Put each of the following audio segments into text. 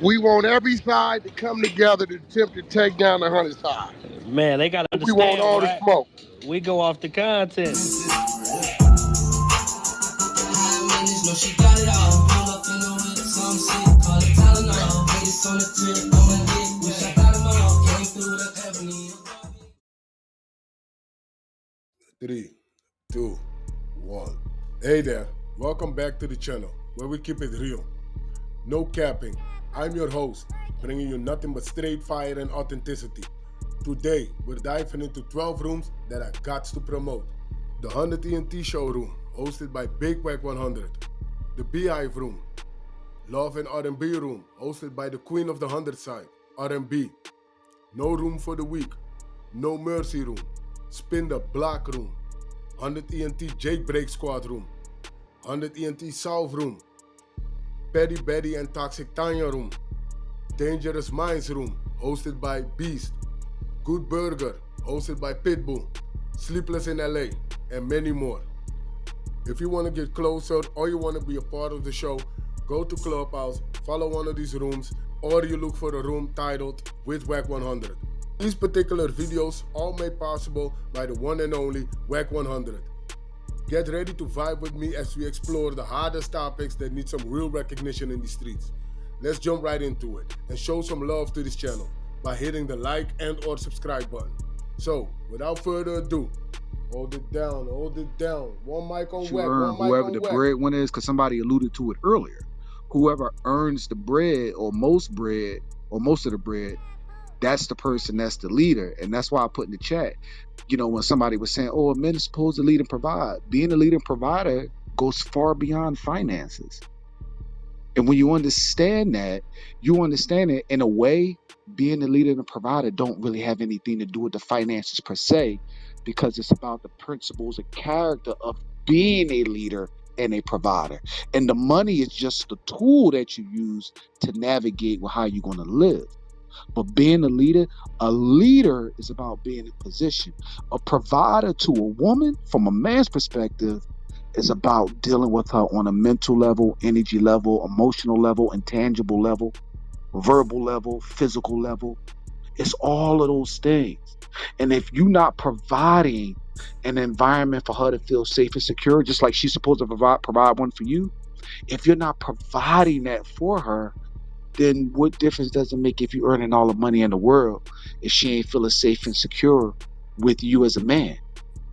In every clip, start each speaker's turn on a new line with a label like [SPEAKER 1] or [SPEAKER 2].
[SPEAKER 1] We want every side to come together to attempt to take down the 100 side.
[SPEAKER 2] Man, they gotta
[SPEAKER 1] We want
[SPEAKER 2] understand,
[SPEAKER 1] all the
[SPEAKER 2] Wack.
[SPEAKER 1] smoke.
[SPEAKER 2] We go off the content.
[SPEAKER 3] Three, two, one. Hey there, welcome back to the channel where we keep it real. No capping. I'm your host, bringing you nothing but straight fire and authenticity. Today, we're diving into 12 rooms that I got to promote. The 100 TNT showroom, hosted by Big Wack100. The Beehive room, Love and R&B room, hosted by the Queen of the 100 side, R&B. No room for the weak, No Mercy room, Spin the Block room, 100 ENT Jake Break Squad room, 100 ENT South room, Petty Betty and Toxic Tanya room, Dangerous Minds room, hosted by Beast, Good Burger, hosted by Pitbull, Sleepless in LA, and many more. If you want to get closer or you want to be a part of the show, go to Clubhouse, follow one of these rooms, or you look for a room titled with Wack100. These particular videos all made possible by the one and only Wack100. Get ready to vibe with me as we explore the hardest topics that need some real recognition in the streets. Let's jump right into it and show some love to this channel by hitting the like and or subscribe button. So, without further ado, hold it down. One mic on Wack, one mic
[SPEAKER 4] whoever
[SPEAKER 3] on
[SPEAKER 4] the
[SPEAKER 3] Wack.
[SPEAKER 4] breadwinner is, because somebody alluded to it earlier. Whoever earns the bread or most of the bread, that's the person that's the leader. And that's why I put in the chat, when somebody was saying, oh, a man is supposed to lead and provide. Being a leader and provider goes far beyond finances. And when you understand that, you understand it in a way, being a leader and a provider don't really have anything to do with the finances per se, because it's about the principles and character of being a leader and a provider. And the money is just the tool that you use to navigate with how you're going to live. But being a leader is about being in position. A provider to a woman, from a man's perspective, is about dealing with her on a mental level, energy level, emotional level, intangible level, verbal level, physical level. It's all of those things. And if you're not providing an environment for her to feel safe and secure, just like she's supposed to provide one for you, if you're not providing that for her, then what difference does it make if you're earning all the money in the world if she ain't feeling safe and secure with you as a man,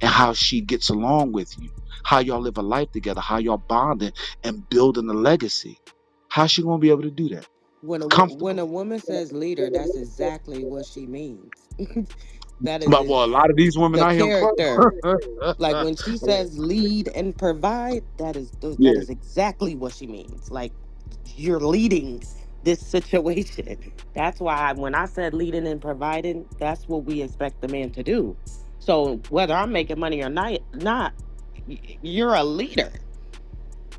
[SPEAKER 4] and how she gets along with you, how y'all live a life together, how y'all bonding and building a legacy? How's she gonna be able to do that?
[SPEAKER 5] When a
[SPEAKER 4] Comfortable.
[SPEAKER 5] woman says leader, that's exactly what she means. That is
[SPEAKER 4] But well, a lot of these women
[SPEAKER 5] the
[SPEAKER 4] out here on
[SPEAKER 5] character.
[SPEAKER 4] Clubhouse.
[SPEAKER 5] Like when she says lead and provide, that
[SPEAKER 4] Yeah.
[SPEAKER 5] is exactly what she means. Like you're leading this situation. That's why when I said leading and providing, that's what we expect the man to do. So whether I'm making money or not, you're a leader.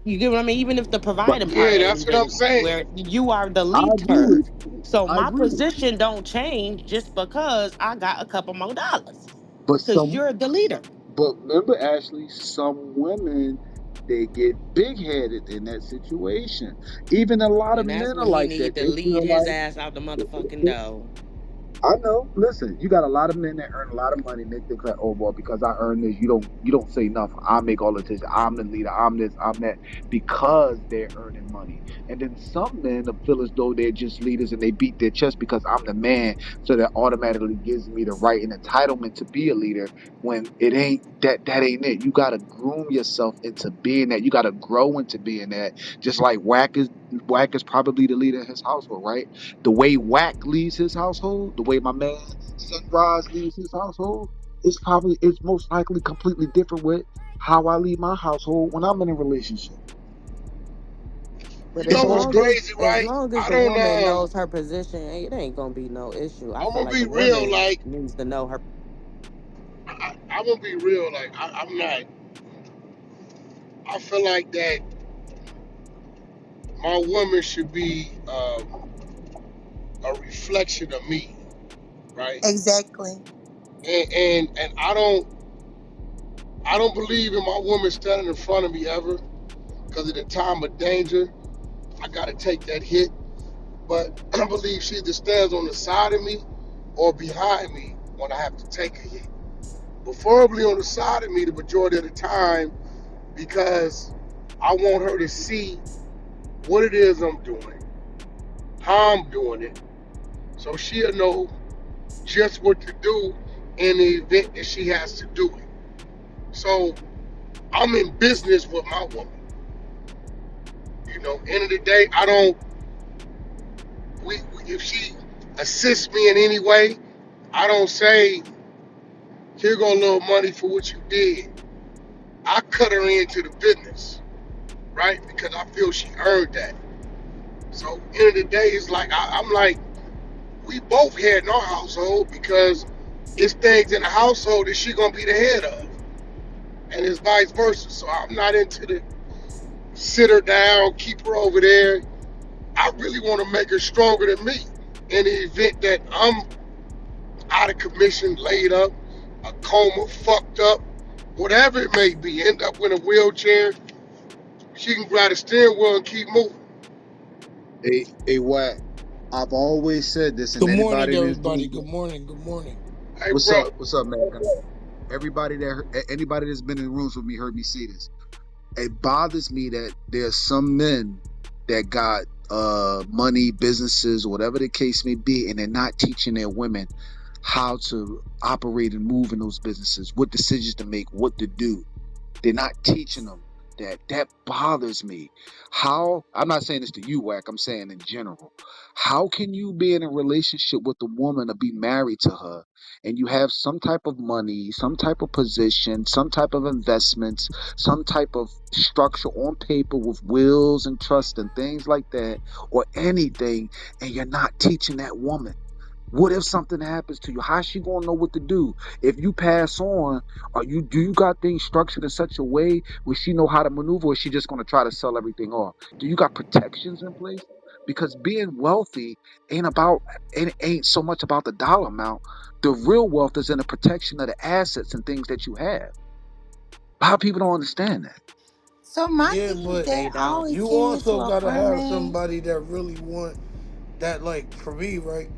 [SPEAKER 5] You get what I mean? Even if the
[SPEAKER 4] But
[SPEAKER 5] providing part
[SPEAKER 1] Yeah, that's
[SPEAKER 5] ain't
[SPEAKER 1] what I'm
[SPEAKER 5] been
[SPEAKER 1] saying.
[SPEAKER 5] where you are the
[SPEAKER 4] I agree
[SPEAKER 5] leader.
[SPEAKER 4] with you.
[SPEAKER 5] So
[SPEAKER 4] I
[SPEAKER 5] my
[SPEAKER 4] agree with you.
[SPEAKER 5] position don't change just because I got a couple more dollars.
[SPEAKER 4] But
[SPEAKER 5] Cause
[SPEAKER 4] some
[SPEAKER 5] you're the leader.
[SPEAKER 4] but remember, Ashley, some women, they get big headed in that situation. Even a lot of
[SPEAKER 5] And that's
[SPEAKER 4] men are
[SPEAKER 5] when he
[SPEAKER 4] like that.
[SPEAKER 5] need to
[SPEAKER 4] They
[SPEAKER 5] lead
[SPEAKER 4] feel
[SPEAKER 5] his
[SPEAKER 4] like,
[SPEAKER 5] ass out the motherfucking dough.
[SPEAKER 4] I know. Listen, you got a lot of men that earn a lot of money and they think like, oh well, because I earn this, you don't say nothing. I make all the attention. I'm the leader. I'm this. I'm that. Because they're earning money. And then some men feel as though they're just leaders and they beat their chest because I'm the man, so that automatically gives me the right and entitlement to be a leader. When it ain't that, that ain't it. You gotta groom yourself into being that. You gotta grow into being that. Just like Wack is probably the leader of his household, right? The way Wack leads his household, the way my man Sunrise leads his household, it's most likely completely different with how I lead my household when I'm in a relationship.
[SPEAKER 5] But
[SPEAKER 1] You
[SPEAKER 4] It's
[SPEAKER 1] know
[SPEAKER 4] all
[SPEAKER 1] what's
[SPEAKER 4] different.
[SPEAKER 1] crazy,
[SPEAKER 5] as
[SPEAKER 1] right?
[SPEAKER 5] long as
[SPEAKER 1] I
[SPEAKER 5] the
[SPEAKER 1] don't.
[SPEAKER 5] woman knows her position, it ain't gonna be no issue. I
[SPEAKER 1] I'm
[SPEAKER 5] feel
[SPEAKER 1] gonna
[SPEAKER 5] like
[SPEAKER 1] be
[SPEAKER 5] the
[SPEAKER 1] real.
[SPEAKER 5] woman
[SPEAKER 1] Like
[SPEAKER 5] needs to know her.
[SPEAKER 1] I'm gonna be real. Like I'm not. I feel like that my woman should be a reflection of me, right?
[SPEAKER 6] Exactly.
[SPEAKER 1] And I don't believe in my woman standing in front of me ever, because at the time of danger, I gotta take that hit. But I believe she either stands on the side of me or behind me when I have to take a hit. Preferably on the side of me the majority of the time because I want her to see what it is I'm doing, how I'm doing it, so she'll know just what to do in the event that she has to do it. So I'm in business with my woman. End of the day, I don't. If she assists me in any way, I don't say, "Here go a little money for what you did." I cut her into the business, right? Because I feel she earned that. So end of the day, it's like I'm like, we both head in our household because it's things in the household that she gonna be the head of, and it's vice versa. So I'm not into the sit her down, keep her over there. I really want to make her stronger than me. In the event that I'm out of commission, laid up, a coma, fucked up, whatever it may be, end up in a wheelchair, she can grab the steering wheel and keep moving.
[SPEAKER 4] A Wack. I've always said this, and
[SPEAKER 6] Good morning,
[SPEAKER 4] anybody in this
[SPEAKER 6] everybody.
[SPEAKER 4] room.
[SPEAKER 6] Good morning. Good morning.
[SPEAKER 1] Hey, bro,
[SPEAKER 4] What's up, man? Everybody anybody that's been in rooms with me heard me say this. It bothers me that there's some men that got money, businesses, whatever the case may be, and they're not teaching their women how to operate and move in those businesses, what decisions to make, what to do. They're not teaching them that. That bothers me. How, I'm not saying this to you, Wack, I'm saying in general. How can you be in a relationship with a woman or be married to her and you have some type of money, some type of position, some type of investments, some type of structure on paper with wills and trust and things like that, or anything, and you're not teaching that woman? What if something happens to you? How's she gonna know what to do? If you pass on, do you got things structured in such a way where she know how to maneuver, or is she just gonna try to sell everything off? Do you got protections in place? Because being wealthy ain't so much about the dollar amount. The real wealth is in the protection of the assets and things that you have. A lot of people don't understand that.
[SPEAKER 7] So my
[SPEAKER 6] Yeah,
[SPEAKER 7] thing is
[SPEAKER 6] but
[SPEAKER 7] that
[SPEAKER 5] They
[SPEAKER 7] I
[SPEAKER 5] don't.
[SPEAKER 7] always
[SPEAKER 6] you
[SPEAKER 7] came into
[SPEAKER 6] also
[SPEAKER 7] a
[SPEAKER 6] gotta have
[SPEAKER 7] woman.
[SPEAKER 6] somebody that really want that. Like for me, right?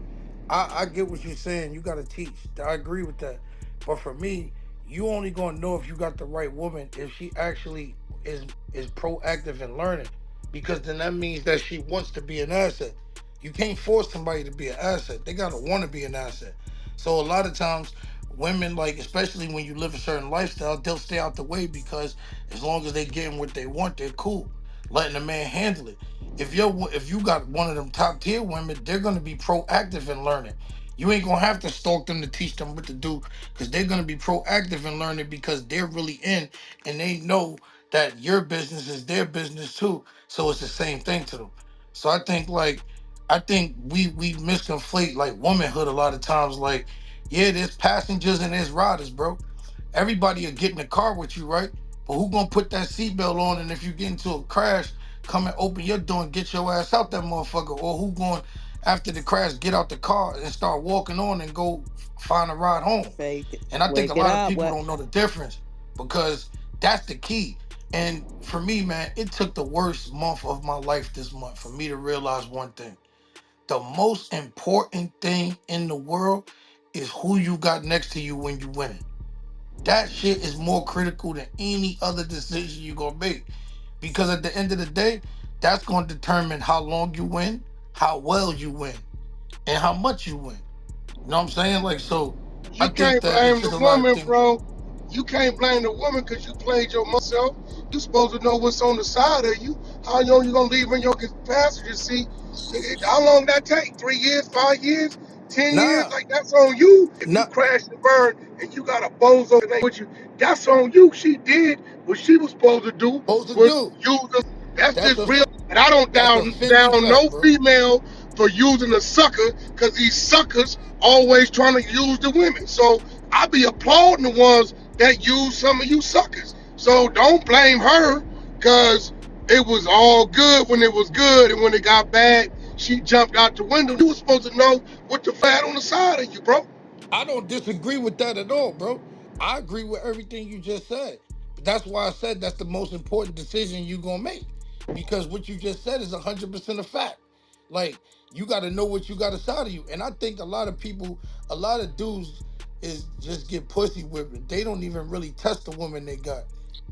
[SPEAKER 6] I get what you're saying. You gotta teach. I agree with that. But for me, you only gonna know if you got the right woman if she actually is proactive in learning. Because then that means that she wants to be an asset. You can't force somebody to be an asset. They gotta want to be an asset. So a lot of times women, like especially when you live a certain lifestyle, they'll stay out the way because as long as they getting what they want, they're cool. Letting a man handle it. If you got one of them top tier women, they're gonna be proactive in learning. You ain't gonna have to stalk them to teach them what to do because they're gonna be proactive in learning because they're really in and they know that your business is their business too. So it's the same thing to them. So I think we misconflate like womanhood a lot of times. Like, yeah, there's passengers and there's riders, bro. Everybody will get in the car with you, right? But who gonna put that seatbelt on? And if you get into a crash, come and open your door and get your ass out that motherfucker. Or who going after the crash, get out the car and start walking on and go find a ride home.
[SPEAKER 5] Fake it.
[SPEAKER 6] And I think a
[SPEAKER 5] Wake it
[SPEAKER 6] lot of
[SPEAKER 5] up.
[SPEAKER 6] people
[SPEAKER 5] What?
[SPEAKER 6] don't know the difference because that's the key. And for me, man, it took the worst month of my life this month for me to realize one thing. The most important thing in the world is who you got next to you when you winning. That shit is more critical than any other decision you gonna make. Because at the end of the day, that's gonna determine how long you win, how well you win, and how much you win. You know what I'm saying? Like so I
[SPEAKER 1] you
[SPEAKER 6] think
[SPEAKER 1] can't
[SPEAKER 6] that it's
[SPEAKER 1] blame
[SPEAKER 6] just
[SPEAKER 1] the
[SPEAKER 6] a lot of
[SPEAKER 1] woman,
[SPEAKER 6] things.
[SPEAKER 1] bro. You can't blame the woman because you played your muscle. You supposed to know what's on the side of you. How long you gonna leave in your passenger seat? How long that take? 3 years, 5 years, 10 years?
[SPEAKER 6] Nah,
[SPEAKER 1] Like that's on you. If you
[SPEAKER 6] not
[SPEAKER 1] crash and burn and you got a bozo that ain't with you, that's on you. She did what she was supposed to do
[SPEAKER 6] supposed to
[SPEAKER 1] was
[SPEAKER 6] do.
[SPEAKER 1] use us. That's
[SPEAKER 6] That's
[SPEAKER 1] just
[SPEAKER 6] a
[SPEAKER 1] real. And I don't
[SPEAKER 6] that's a
[SPEAKER 1] down
[SPEAKER 6] Fendi
[SPEAKER 1] no
[SPEAKER 6] fact, bro.
[SPEAKER 1] female for using a sucker because these suckers always trying to use the women. So I be applauding the ones that use some of you suckers. So don't blame her because it was all good when it was good, and when it got bad, she jumped out the window. You were supposed to know what the fat on the side of you, bro.
[SPEAKER 6] I don't disagree with that at all, bro. I agree with everything you just said. But that's why I said that's the most important decision you gonna make. Because what you just said is 100% a fact. Like you got to know what you got inside of you. And I think a lot of people, a lot of dudes is just get pussy whipping. They don't even really test the woman they got.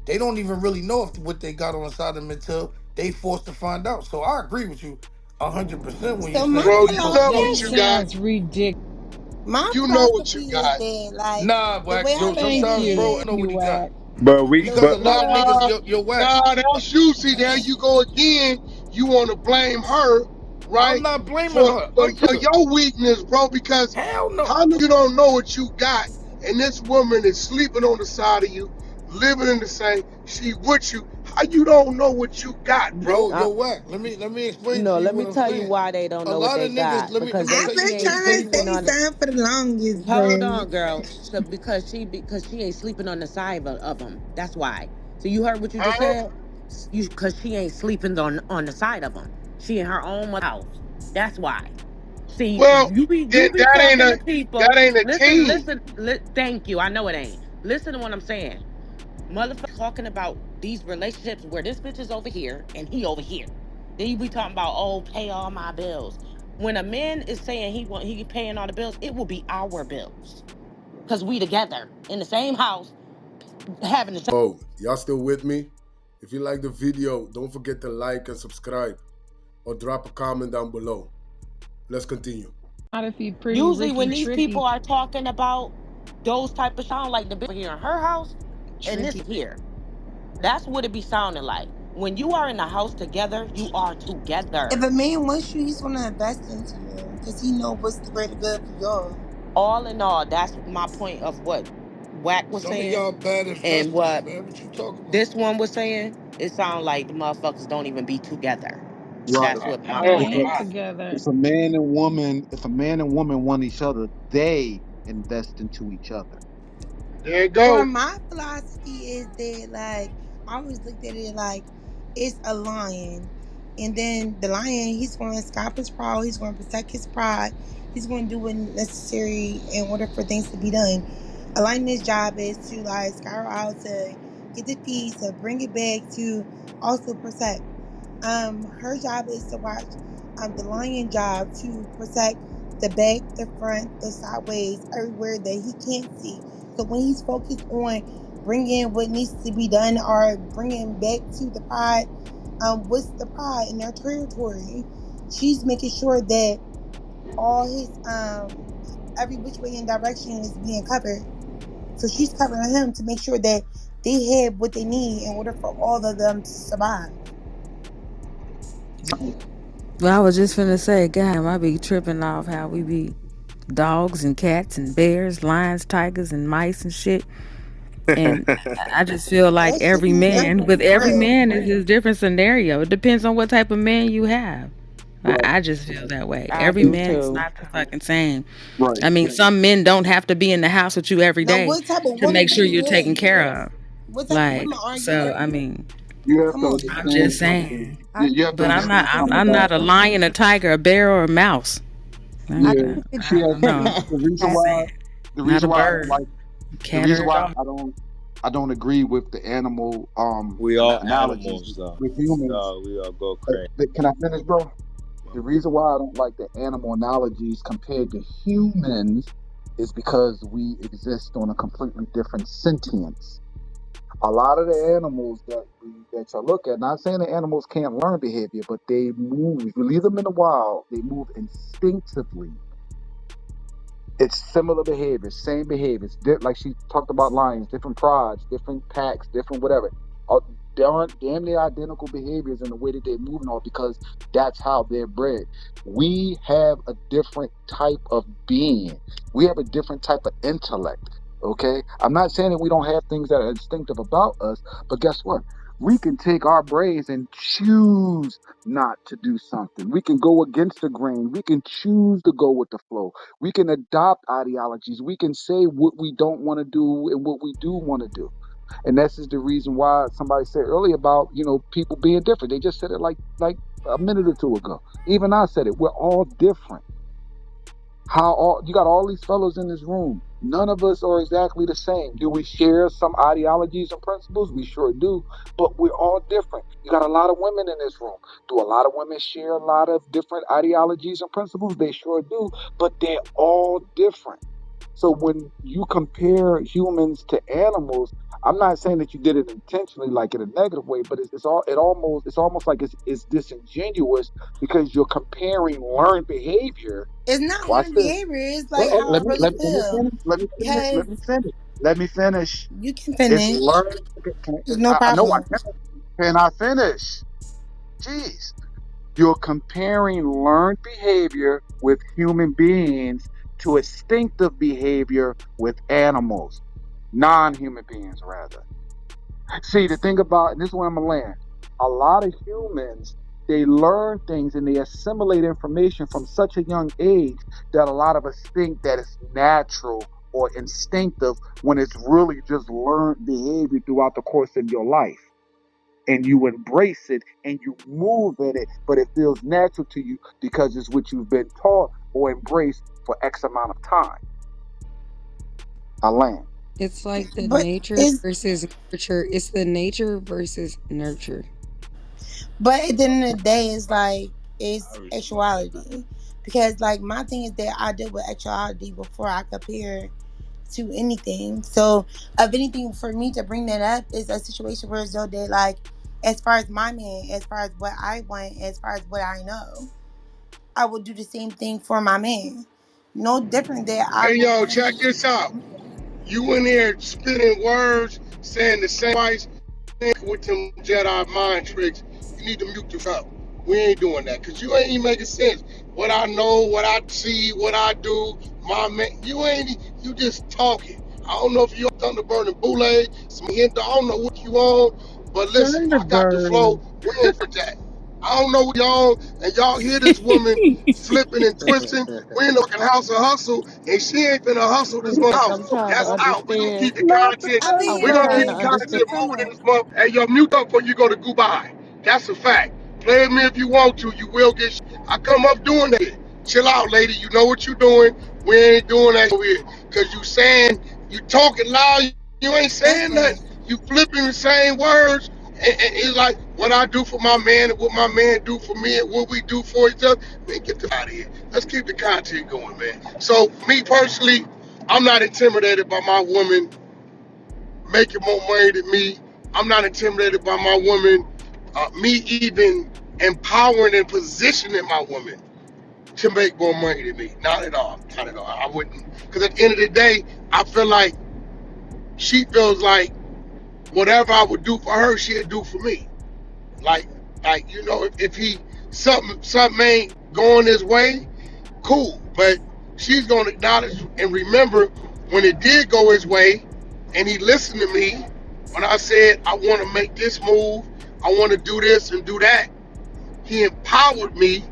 [SPEAKER 6] They don't even really know if what they got on inside them until they forced to find out. So I agree with you 100% when you
[SPEAKER 7] So
[SPEAKER 6] say
[SPEAKER 7] my
[SPEAKER 1] Bro, you
[SPEAKER 6] you
[SPEAKER 1] know
[SPEAKER 6] know
[SPEAKER 8] That
[SPEAKER 1] what
[SPEAKER 7] philosophy,
[SPEAKER 1] you got.
[SPEAKER 8] sounds ridiculous.
[SPEAKER 7] my
[SPEAKER 1] You know what you
[SPEAKER 7] philosophy is
[SPEAKER 1] got.
[SPEAKER 7] that like
[SPEAKER 6] nah,
[SPEAKER 7] the way
[SPEAKER 6] Wax.
[SPEAKER 7] I
[SPEAKER 6] Yo,
[SPEAKER 7] look at
[SPEAKER 8] Thank
[SPEAKER 6] sometimes, bro,
[SPEAKER 7] it
[SPEAKER 6] I
[SPEAKER 7] is
[SPEAKER 6] know what
[SPEAKER 8] you,
[SPEAKER 6] he got
[SPEAKER 8] Wack.
[SPEAKER 9] But we,
[SPEAKER 7] the
[SPEAKER 6] because a
[SPEAKER 9] but
[SPEAKER 6] lot of niggas,
[SPEAKER 1] Nah,
[SPEAKER 6] yo, Wax.
[SPEAKER 1] nah, that's Juicy. There you go again. You want to blame her,
[SPEAKER 6] I'm
[SPEAKER 1] right?
[SPEAKER 6] not blaming
[SPEAKER 1] For,
[SPEAKER 6] her.
[SPEAKER 1] for your weakness, bro. Because
[SPEAKER 6] Hell no.
[SPEAKER 1] how you don't know what you got, and this woman is sleeping on the side of you, living in the same. She with you. How you don't know what you got,
[SPEAKER 6] Yo,
[SPEAKER 1] bro?
[SPEAKER 5] Uh,
[SPEAKER 6] yo, Wack. Let me explain to
[SPEAKER 5] no,
[SPEAKER 6] you
[SPEAKER 5] let
[SPEAKER 6] what
[SPEAKER 5] me
[SPEAKER 6] I'm
[SPEAKER 5] tell you
[SPEAKER 6] saying.
[SPEAKER 5] why they don't
[SPEAKER 6] A
[SPEAKER 5] know what
[SPEAKER 6] lot
[SPEAKER 5] they
[SPEAKER 6] of niggas.
[SPEAKER 5] got.
[SPEAKER 6] Let
[SPEAKER 5] Because
[SPEAKER 6] me
[SPEAKER 5] if
[SPEAKER 7] I've
[SPEAKER 6] tell you.
[SPEAKER 5] she
[SPEAKER 7] been
[SPEAKER 6] Let
[SPEAKER 5] ain't
[SPEAKER 6] me
[SPEAKER 7] trying
[SPEAKER 6] tell
[SPEAKER 7] to
[SPEAKER 6] you what.
[SPEAKER 5] sleeping
[SPEAKER 7] say
[SPEAKER 5] on the
[SPEAKER 7] something for the longest,
[SPEAKER 5] hold
[SPEAKER 7] but
[SPEAKER 5] on, girl. So because she ain't sleeping on the side of them. That's why. So you heard what you just
[SPEAKER 1] Huh?
[SPEAKER 5] said? You because she ain't sleeping on the side of them. She in her own house. That's why. See,
[SPEAKER 1] Well,
[SPEAKER 5] you
[SPEAKER 1] then
[SPEAKER 5] be talking to people.
[SPEAKER 1] that ain't a
[SPEAKER 5] Listen,
[SPEAKER 1] team.
[SPEAKER 5] listen. Thank you. I know it ain't. Listen to what I'm saying. Motherfucker talking about these relationships where this bitch is over here and he over here. Then you be talking about, oh, pay all my bills. When a man is saying he paying all the bills, it will be our bills. Cause we together in the same house having the same.
[SPEAKER 3] Oh, y'all still with me? If you like the video, don't forget to like and subscribe or drop a comment down below. Let's continue.
[SPEAKER 8] Not if he pretty
[SPEAKER 5] Usually
[SPEAKER 8] Ricky
[SPEAKER 5] when these people
[SPEAKER 8] tricky.
[SPEAKER 5] are talking about those type of sound like the bitch here in her house and this
[SPEAKER 8] Tricky.
[SPEAKER 5] here. That's what it be sounding like. When you are in the house together, you are
[SPEAKER 7] if
[SPEAKER 5] together.
[SPEAKER 7] a man wants you, he's gonna invest into you because he know what's the greater good for y'all.
[SPEAKER 5] All in all, that's my point of what Wack was
[SPEAKER 6] Some of
[SPEAKER 5] saying
[SPEAKER 6] y'all bad
[SPEAKER 5] and
[SPEAKER 6] investors,
[SPEAKER 5] what
[SPEAKER 6] man. What you talking about?
[SPEAKER 5] this one was saying. It sounds like the motherfuckers don't even be together.
[SPEAKER 4] Right.
[SPEAKER 5] That's what my
[SPEAKER 8] They
[SPEAKER 1] Oh
[SPEAKER 5] point
[SPEAKER 8] ain't
[SPEAKER 1] my.
[SPEAKER 5] is.
[SPEAKER 8] together.
[SPEAKER 4] If a man and woman, if a man and woman want each other, they invest into each other.
[SPEAKER 1] There you
[SPEAKER 7] For
[SPEAKER 1] go.
[SPEAKER 7] my philosophy is that like I always looked at it like it's a lion, and then the lion he's going to stop his pride, he's going to protect his pride, he's going to do what's necessary in order for things to be done. A lion's job is to like scour out to get the feed, to bring it back, to also protect. Her job is to watch the lion job to protect the back, the front, the sideways, everywhere that he can't see. So when he's focused on bringing what needs to be done or bringing back to the pride, what's the pride in their territory, she's making sure that all his every which way and direction is being covered. So she's covering him to make sure that they have what they need in order for all of them to survive.
[SPEAKER 10] Well, I was just finna say, God, I be tripping off how we be dogs and cats and bears, lions, tigers, and mice and shit. And I just feel like
[SPEAKER 7] That should
[SPEAKER 10] every
[SPEAKER 7] be
[SPEAKER 10] man,
[SPEAKER 7] simple
[SPEAKER 10] with
[SPEAKER 7] for
[SPEAKER 10] every
[SPEAKER 7] real.
[SPEAKER 10] man is a different scenario. It depends on what type of man you have.
[SPEAKER 4] Right.
[SPEAKER 10] I just feel that way.
[SPEAKER 5] I
[SPEAKER 10] Every
[SPEAKER 5] do
[SPEAKER 10] man is
[SPEAKER 5] too.
[SPEAKER 10] not the fucking same.
[SPEAKER 4] Right.
[SPEAKER 10] I mean, some men don't have to be in the house with you every
[SPEAKER 7] Now,
[SPEAKER 10] day
[SPEAKER 7] what type of
[SPEAKER 10] to
[SPEAKER 7] woman
[SPEAKER 10] make
[SPEAKER 7] do
[SPEAKER 10] sure
[SPEAKER 7] you
[SPEAKER 10] you're taken
[SPEAKER 7] have?
[SPEAKER 10] care of.
[SPEAKER 7] What type of
[SPEAKER 10] Like,
[SPEAKER 7] woman are
[SPEAKER 10] so
[SPEAKER 7] you?
[SPEAKER 10] I mean,
[SPEAKER 4] You have
[SPEAKER 7] Come
[SPEAKER 4] to
[SPEAKER 7] on.
[SPEAKER 10] I'm
[SPEAKER 4] understand
[SPEAKER 10] just
[SPEAKER 4] something.
[SPEAKER 10] saying.
[SPEAKER 8] I
[SPEAKER 4] You have to
[SPEAKER 10] But I'm not.
[SPEAKER 4] understand
[SPEAKER 10] I'm,
[SPEAKER 4] something
[SPEAKER 10] I'm
[SPEAKER 4] about.
[SPEAKER 10] not a lion, a tiger, a bear, or a mouse.
[SPEAKER 8] I
[SPEAKER 4] Yeah.
[SPEAKER 10] Okay.
[SPEAKER 8] think it
[SPEAKER 4] See,
[SPEAKER 10] I don't know.
[SPEAKER 4] the reason
[SPEAKER 8] that
[SPEAKER 10] Just
[SPEAKER 4] why,
[SPEAKER 10] saying.
[SPEAKER 4] the
[SPEAKER 10] Not
[SPEAKER 4] reason
[SPEAKER 10] a
[SPEAKER 4] why I don't
[SPEAKER 10] bird,
[SPEAKER 4] like, the
[SPEAKER 10] cat,
[SPEAKER 4] reason
[SPEAKER 10] or a
[SPEAKER 4] why
[SPEAKER 10] dog.
[SPEAKER 4] I don't agree with the animal
[SPEAKER 9] we all
[SPEAKER 4] analogies
[SPEAKER 9] animals though.
[SPEAKER 4] with humans.
[SPEAKER 9] We all go crazy.
[SPEAKER 4] Can I finish, bro? The reason why I don't like the animal analogies compared to humans is because we exist on a completely different sentience. A lot of the animals that you look at, not saying the animals can't learn behavior, but they move. If you leave them in the wild, they move instinctively. It's similar behaviors, same behaviors. Like she talked about lions, different prides, different packs, different whatever. Uh, damn near identical behaviors in the way that they move and all because that's how they're bred. We have a different type of being. We have a different type of intellect. Okay, I'm not saying that we don't have things that are instinctive about us, but guess what? We can take our brains and choose not to do something. We can go against the grain. We can choose to go with the flow. We can adopt ideologies. We can say what we don't want to do and what we do want to do. And this is the reason why somebody said earlier about, people being different. They just said it like a minute or two ago. Even I said it. We're all different. How all you got all these fellows in this room. None of us are exactly the same. Do we share some ideologies and principles? We sure do, but we're all different. You got a lot of women in this room. Do a lot of women share a lot of different ideologies and principles? They sure do, but they're all different. So when you compare humans to animals, I'm not saying that you did it intentionally, like in a negative way, but it's almost like it's disingenuous because you're comparing learned behavior.
[SPEAKER 7] It's not
[SPEAKER 4] Watch
[SPEAKER 7] learned
[SPEAKER 4] this.
[SPEAKER 7] behavior. It's
[SPEAKER 4] Well,
[SPEAKER 7] like how I really
[SPEAKER 4] let me
[SPEAKER 7] feel.
[SPEAKER 4] finish. Let me finish.
[SPEAKER 7] Because
[SPEAKER 4] Let me finish. Let me finish.
[SPEAKER 7] you can
[SPEAKER 4] It's
[SPEAKER 7] finish.
[SPEAKER 4] learned.
[SPEAKER 7] There's no
[SPEAKER 4] I know I
[SPEAKER 7] problem.
[SPEAKER 4] can. Can I finish? Jeez. You're comparing learned behavior with human beings to instinctive behavior with animals, non-human beings, rather. See, the thing about, and this is where I'm gonna land. A lot of humans, they learn things and they assimilate information from such a young age that a lot of us think that it's natural or instinctive when it's really just learned behavior throughout the course of your life. And you embrace it and you move in it, but it feels natural to you because it's what you've been taught or embraced for X amount of time. I land.
[SPEAKER 8] It's like the
[SPEAKER 7] But
[SPEAKER 8] nature
[SPEAKER 7] it's
[SPEAKER 8] versus nurture. It's the nature versus nurture.
[SPEAKER 7] but at the end of the day, it's like it's actuality. Because like my thing is that I deal with actuality before I compare to anything. So of anything for me to bring that up is a situation where it's though that like as far as my man, as far as what I want, as far as what I know, I will do the same thing for my man. No different that I
[SPEAKER 1] Hey
[SPEAKER 7] will
[SPEAKER 1] yo,
[SPEAKER 7] bring.
[SPEAKER 1] check this out. You in here spitting words, saying the same twice with them Jedi mind tricks. You need to mute yourself. We ain't doing that because you ain't even making sense. What I know, what I see, what I do, my man, you ain't, you just talking. I don't know if you on Thunderbird and Boule, some hint, I don't know what you on, but listen, I got the flow.
[SPEAKER 2] Thunderbird.
[SPEAKER 1] We ain't for that. I don't know what y'all on, and y'all hear this woman flipping and twisting. We in the fucking house of hustle, and she ain't finna hustle this
[SPEAKER 5] It's
[SPEAKER 1] month
[SPEAKER 5] like
[SPEAKER 1] out.
[SPEAKER 5] I'm trying to
[SPEAKER 1] That's out. We gonna
[SPEAKER 5] understand.
[SPEAKER 1] keep the
[SPEAKER 2] Not the
[SPEAKER 1] content.
[SPEAKER 7] I'll be
[SPEAKER 1] We
[SPEAKER 7] here
[SPEAKER 1] gonna
[SPEAKER 5] Trying
[SPEAKER 1] keep
[SPEAKER 5] to
[SPEAKER 7] first.
[SPEAKER 1] the
[SPEAKER 5] understand.
[SPEAKER 1] content
[SPEAKER 7] Come
[SPEAKER 1] moving
[SPEAKER 7] on.
[SPEAKER 1] in this month. Hey, yo, mute up before you go to Dubai. That's a fact. Play with me if you want to. You will get. I come up doing that. Chill out, lady. You know what you doing. We ain't doing that over here. Cause you saying you talking loud. You ain't saying
[SPEAKER 7] Listen,
[SPEAKER 1] nothing. You flipping the same words. And it's like what I do for my man and what my man do for me and what we do for each other. Man, get the out of here. Let's keep the content going, man. So me personally, I'm not intimidated by my woman making more money than me. I'm not intimidated by my woman, me even empowering and positioning my woman to make more money than me. Not at all. Not at all. I wouldn't. Because at the end of the day, I feel like she feels like whatever I would do for her, she'd do for me. Like, you know, if he something ain't going his way, cool. But she's gonna acknowledge and remember when it did go his way, and he listened to me when I said I want to make this move, I want to do this and do that. He empowered me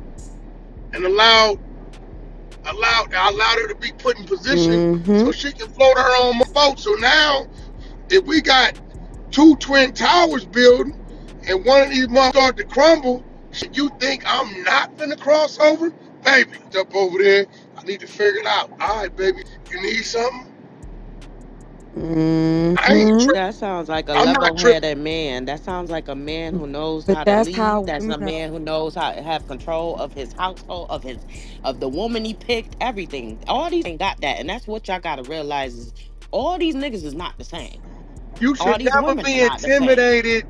[SPEAKER 1] and allowed her to be put in position
[SPEAKER 5] Mm-hmm.
[SPEAKER 1] so she can float her own boat. So now, if we got two twin towers building and one of these motherfuckers start to crumble, should you think I'm not gonna cross over? Baby, up over there. I need to figure it out. All right, baby. You need something? I ain't
[SPEAKER 5] Mm-hmm.
[SPEAKER 1] tripping.
[SPEAKER 5] That sounds like a
[SPEAKER 1] I'm not tripping.
[SPEAKER 5] level-headed man. That sounds like a man who knows
[SPEAKER 8] But
[SPEAKER 5] how to
[SPEAKER 8] that's
[SPEAKER 5] lead.
[SPEAKER 8] how
[SPEAKER 5] That's a
[SPEAKER 8] women are.
[SPEAKER 5] man who knows how to have control of his household, of the woman he picked, everything. All these ain't got that, and that's what y'all gotta realize is all these niggas is not the same.
[SPEAKER 1] You
[SPEAKER 5] All
[SPEAKER 1] should
[SPEAKER 5] these
[SPEAKER 1] never
[SPEAKER 5] women are
[SPEAKER 1] be
[SPEAKER 5] not the same.
[SPEAKER 1] intimidated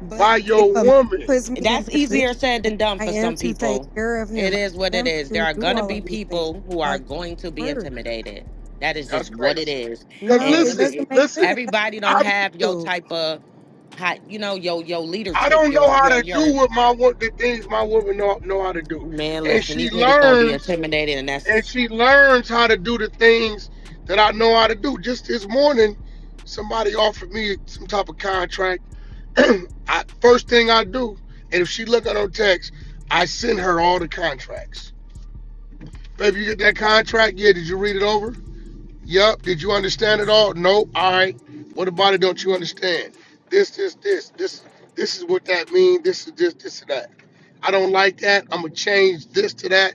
[SPEAKER 8] But
[SPEAKER 1] by
[SPEAKER 8] if
[SPEAKER 1] your
[SPEAKER 8] a man
[SPEAKER 1] woman.
[SPEAKER 8] puts me in
[SPEAKER 5] That's
[SPEAKER 8] position,
[SPEAKER 5] easier said than done
[SPEAKER 8] I
[SPEAKER 5] for
[SPEAKER 8] am
[SPEAKER 5] some
[SPEAKER 8] to take
[SPEAKER 5] people.
[SPEAKER 8] care of
[SPEAKER 5] It
[SPEAKER 8] him.
[SPEAKER 5] is what
[SPEAKER 8] I
[SPEAKER 5] it
[SPEAKER 8] am
[SPEAKER 5] is. There
[SPEAKER 8] to
[SPEAKER 5] are
[SPEAKER 8] do
[SPEAKER 5] gonna
[SPEAKER 8] all
[SPEAKER 5] be
[SPEAKER 8] of these things.
[SPEAKER 5] people who are
[SPEAKER 8] Like
[SPEAKER 5] going to be
[SPEAKER 8] word.
[SPEAKER 5] intimidated. That is
[SPEAKER 1] That's
[SPEAKER 5] just what it
[SPEAKER 1] crazy.
[SPEAKER 5] is.
[SPEAKER 1] Cause
[SPEAKER 8] No, it
[SPEAKER 5] And
[SPEAKER 1] listen,
[SPEAKER 8] doesn't make
[SPEAKER 1] listen.
[SPEAKER 8] sense. That's
[SPEAKER 5] everybody don't
[SPEAKER 1] I
[SPEAKER 5] have your
[SPEAKER 8] true.
[SPEAKER 5] type of how your
[SPEAKER 1] I
[SPEAKER 5] leadership,
[SPEAKER 1] don't know
[SPEAKER 5] your
[SPEAKER 1] how
[SPEAKER 5] your
[SPEAKER 1] to do
[SPEAKER 5] your
[SPEAKER 1] what the things my woman know how to do,
[SPEAKER 5] man,
[SPEAKER 1] and
[SPEAKER 5] listen,
[SPEAKER 1] she
[SPEAKER 5] these niggas gonna be
[SPEAKER 1] learns
[SPEAKER 5] intimidated and
[SPEAKER 1] and
[SPEAKER 5] that's
[SPEAKER 1] she learns how to do the things that I know how to do. Just this morning, somebody offered me some type of contract. First thing I do, and if she look at her text, I send her all the contracts. Baby, you get that contract? Yeah. Did you read it over? Yup. Did you understand it all? Nope. All right. What about it? Don't you understand? This is what that means. This is this and that. I don't like that. I'm gonna change this to that,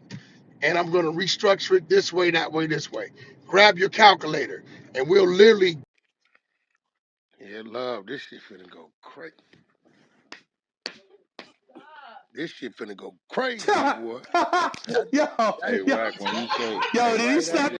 [SPEAKER 1] and I'm gonna restructure it this way, that way, this way. grab your calculator, and we'll literally. Yeah, love, this shit finna go crazy. This shit finna go crazy, boy.
[SPEAKER 11] yo,
[SPEAKER 9] Hey,
[SPEAKER 11] yo,
[SPEAKER 9] Wack, when you say,
[SPEAKER 11] yo,
[SPEAKER 9] hey,
[SPEAKER 11] did he
[SPEAKER 9] Wack,
[SPEAKER 11] slap